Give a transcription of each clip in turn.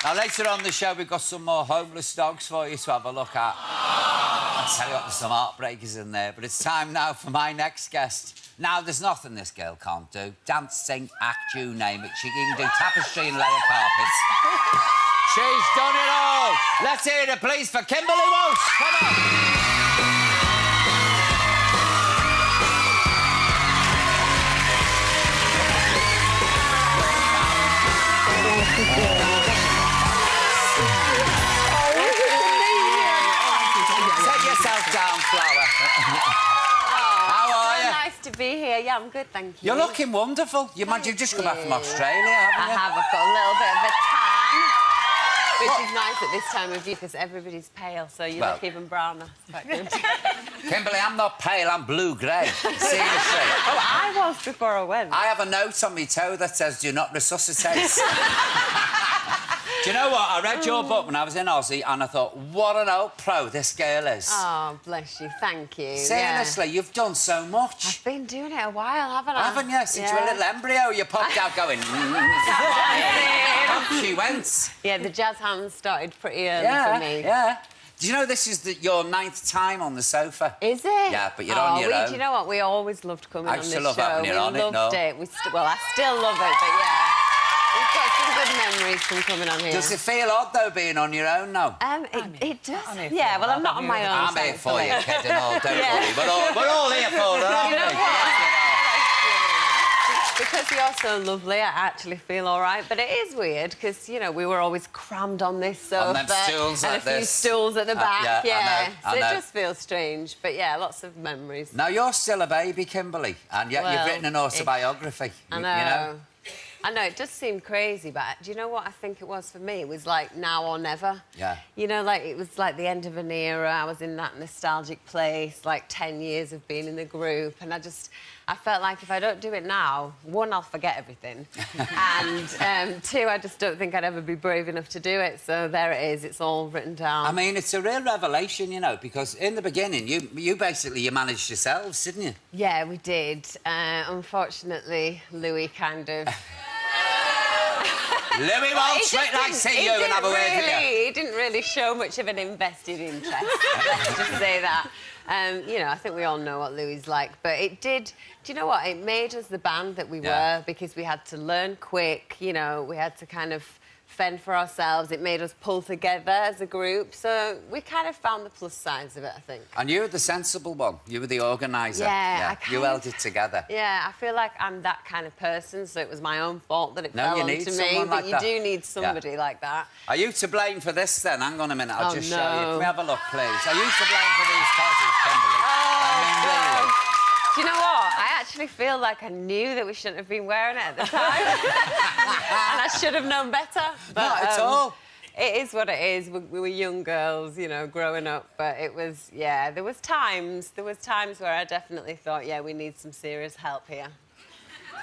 Now, later on the show, we've got some more homeless dogs for you to have a look at. I'll tell you what, there's some heartbreakers in there. But it's time now for my next guest. Now, there's nothing this girl can't do. Dance, sing, act, you name it. She can do tapestry and leather carpets. She's done it all. Let's hear it, please, for Kimberley Walsh. Come on. Set yourself down, Flower. How are you? Nice to be here. Yeah, I'm good, thank you. You're looking wonderful. You've just come back from Australia, haven't you? I have. I've got a little bit of a tan, which is nice at this time of year because everybody's pale, so you look even browner. Quite good. Kimberley, I'm not pale, I'm blue-grey. Seriously. Oh, I was before I went. I have a note on my toe that says, do not resuscitate. Do you know what? I read your book when I was in Aussie and I thought, what an old pro this girl is. Oh, bless you. Thank you. Seriously, you've done so much. I've been doing it a while, haven't I? Haven't you? Since you were a little embryo, you popped out going... Off she went. Yeah, the jazz hands started pretty early for me. Yeah. Do you know this is your 9th time on the sofa? Is it? Yeah, but you're on your own. Do you know what? We always loved coming on this show. I used to love having you on it, We loved it. Well, I still love it, but yeah. We've got some good memories from coming on here. Does it feel odd, though, being on your own now? It does. Yeah, well, I'm not on my own. I'm here for you, kid, and all. Don't worry. We're all here for it, aren't we? You know what? Because you're so lovely, I actually feel all right. But it is weird because, you know, we were always crammed on this sofa. On them stools and like a few this. stools at the back, I know. So it just feels strange. But, yeah, lots of memories. Now, you're still a baby, Kimberley, and yet you've written an autobiography. I know. You know? I know, it does seem crazy, but do you know what I think it was for me? It was like now or never. Yeah. You know, like, it was like the end of an era. I was in that nostalgic place, like 10 years of being in the group, and I felt like if I don't do it now, one, I'll forget everything, and two, I just don't think I'd ever be brave enough to do it. So there it is, it's all written down. I mean, it's a real revelation, you know, because in the beginning, you basically managed yourselves, didn't you? Yeah, we did. Unfortunately, Louis kind of... Louis Walsh, wait till I see you and have a word with you. He didn't really show much of an invested interest, let's just say that. You know, I think we all know what Louis is like, but it did... Do you know what? It made us the band that we were because we had to learn quick, you know, we had to kind of fend for ourselves. It made us pull together as a group, so we kind of found the plus sides of it, I think. And you were the sensible one. You were the organiser. Yeah, you held it together. Yeah, I feel like I'm that kind of person, so it was my own fault that it fell onto me. But you do need somebody like that. Are you to blame for this, then? Hang on a minute, I'll just show you. Can we have a look, please? Are you to blame for these causes, Kimberley? Really? Do you know what? I actually feel like I knew that we shouldn't have been wearing it at the time. And I should have known better. But, not at all. It is what it is. We were young girls, you know, growing up. But it was, yeah, there was times where I definitely thought, yeah, we need some serious help here.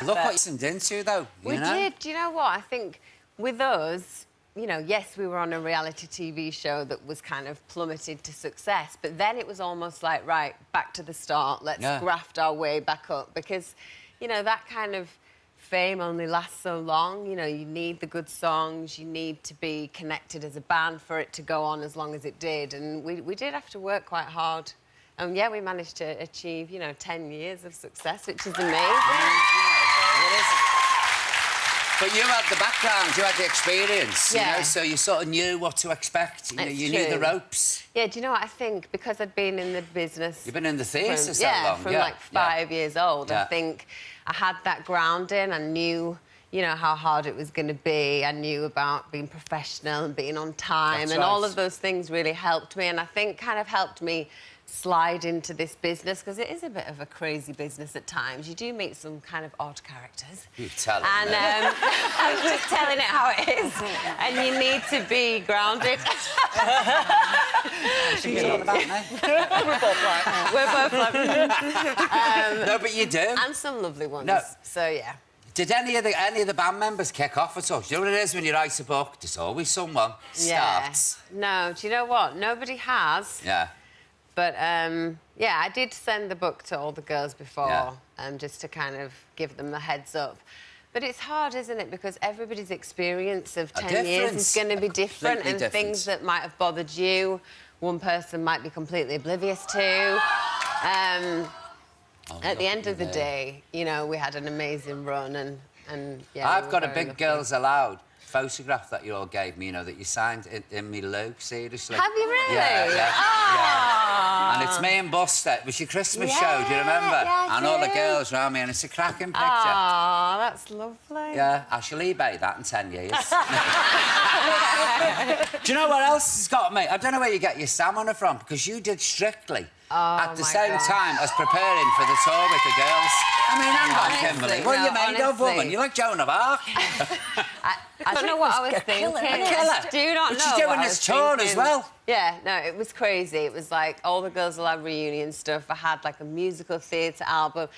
Look what you listened into, though. We did. Do you know what? I think with us... You know, yes, we were on a reality TV show that was kind of plummeted to success, but then it was almost like, right, back to the start, let's graft our way back up, because, you know, that kind of fame only lasts so long. You know, you need the good songs, you need to be connected as a band for it to go on as long as it did, and we did have to work quite hard. And, yeah, we managed to achieve, you know, 10 years of success, which is amazing. But you had the background, you had the experience, you know, so you sort of knew what to expect. You knew the ropes. Yeah, do you know what I think? Because I'd been in the business... You've been in the theatre so long. From like 5 years old. I think I had that grounding. I knew, you know, how hard it was going to be. I knew about being professional and being on time. All of those things really helped me. And I think kind of helped me slide into this business, because it is a bit of a crazy business at times. You do meet some kind of odd characters. You tell it. And I'm just telling it how it is. And you need to be grounded. We're both like We're both like no, but you do. And some lovely ones. No. So, yeah. Did any of the band members kick off at all? Do you know what it is when you write a book? There's always someone starts. No, do you know what? Nobody has. Yeah. But, yeah, I did send the book to all the girls before, just to kind of give them the heads up. But it's hard, isn't it? Because everybody's experience of 10 years different. is going to be different, Completely and different. things that might have bothered you, one person might be completely oblivious to. At the end of the day, you know, we had an amazing run, and yeah. I've got a very Big lucky. Girls Aloud photograph that you all gave me, you know, that you signed in me Lou, seriously. Have you really? Yeah, yeah, Oh. yeah. And it's me and Buster. It was your Christmas show, do you remember? Yeah, I and all the do. girls around me, and it's a cracking picture. Oh, that's lovely. Yeah, I shall eBay that in 10 years. Do you know what else has got me? I don't know where you get your stamina from, because you did Strictly at the same time as preparing for the tour with the girls. I mean, hang on, Honestly, Kimberley. What are you made of, honestly. woman? You're like Joan of Arc. I don't know what I was thinking. A killer. I do not But know. you're doing what I this was tour thinking. as well. Yeah, no, it was crazy. It was like all the Girls Aloud reunion stuff. I had like a musical theatre album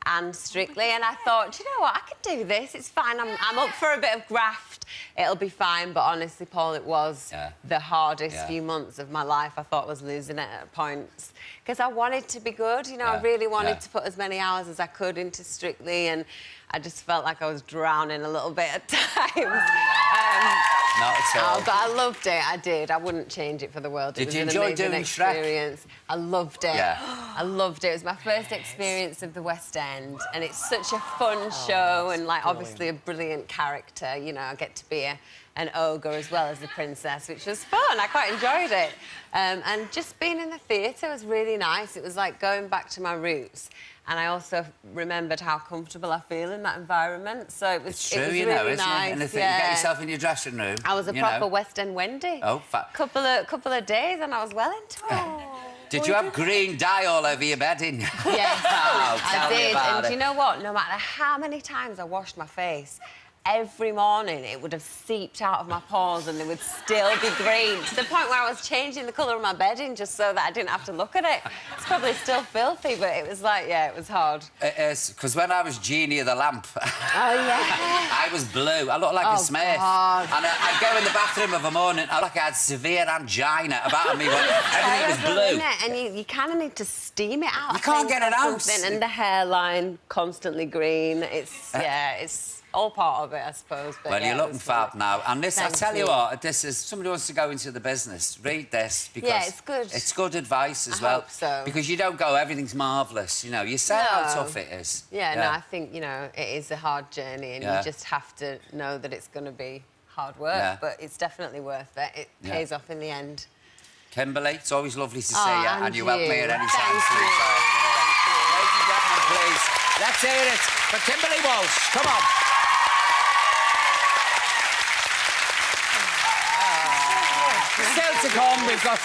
and Strictly, and I thought, do you know what? I could do this. It's fine. I'm up for a bit of graft. It'll be fine. But honestly, Paul, it was the hardest few months of my life. I thought I was losing it at points because I wanted to be good. You know, I really wanted to put as many hours as I could into Strictly, and I just felt like I was drowning a little bit at times. Not at all. Oh, but I loved it. I did. I wouldn't change it for the world. Did It was you an enjoy amazing doing Shrek? experience. I loved it. Yeah. I loved it. It was my first experience of the West End, and it's such a fun show, and like obviously a brilliant character. You know, I get to be an ogre as well as the princess, which was fun. I quite enjoyed it. And just being in the theatre was really nice. It was like going back to my roots. And I also remembered how comfortable I feel in that environment. So it was, It's true, it was you really know, isn't nice. it? And the thing, you get yourself in your dressing room. I was a proper West End Wendy. Oh, couple of days, and I was well into it. Did you have green dye all over your bedding? Yes, Oh, I tell me did. about And do it. you know what? No matter how many times I washed my face, every morning it would have seeped out of my pores and they would still be green, to the point where I was changing the colour of my bedding just so that I didn't have to look at it. It's probably still filthy, but it was like, yeah, it was hard. It is, because when I was Genie of the Lamp, Oh, yeah. I was blue. I looked like a Smith. God. And I'd go in the bathroom of a morning, I looked like I had severe angina about me, but everything was Terrible, blue. isn't it? And you kind of need to steam it out. You I can't think, get it or out. something. And the hairline constantly green. It's, it's all part of it, I suppose. But Well, yeah, you're it looking was fab good. now. And this, I Thank tell you you. what, this is, somebody wants to go into the business, read this, because... Yeah, it's good. It's good advice as I well. hope so. Because you don't go, everything's marvellous, you know. You say how No. tough it is. Yeah, no, I think, you know, it is a hard journey, and Yeah. you just have to know that it's going to be hard work, Yeah. but it's definitely worth it. It pays off in the end. Kimberley, it's always lovely to see Oh, you, and you help me at any time. Ladies and gentlemen, please, let's hear it for Kimberley Walsh. Come on. Still to come, we've got...